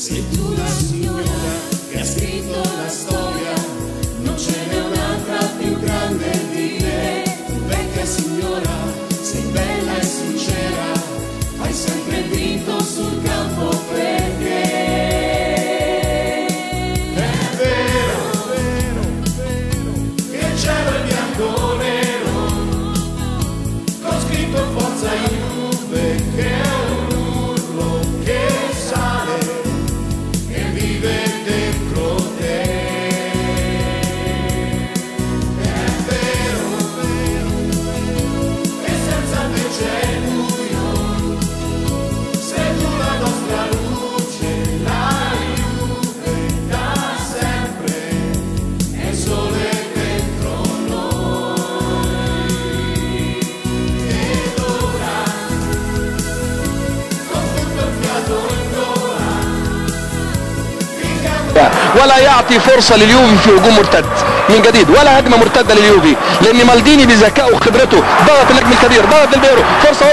sei tu la signora che ha scritto la storia, non ce n'è un'altra più grande di te. Vecchia signora, sei bella e sincera, hai sempre vinto sul campo perché è vero che il cielo è bianco nero, con scritto forza Juve, che è un urlo che sale e vive dentro te. È vero che senza te c'è buio, sei tu la nostra luce, la Juve da sempre, è il sole dentro noi. Ed ora, con tutto il fiato in gola, ولا يعطي فرصة لليوفي في هجوم مرتد من جديد ولا هجمة مرتدة لليوفي، لأن مالديني بذكائه وخبرته ضغط النجم الكبير، ضغط البيرو، فرصة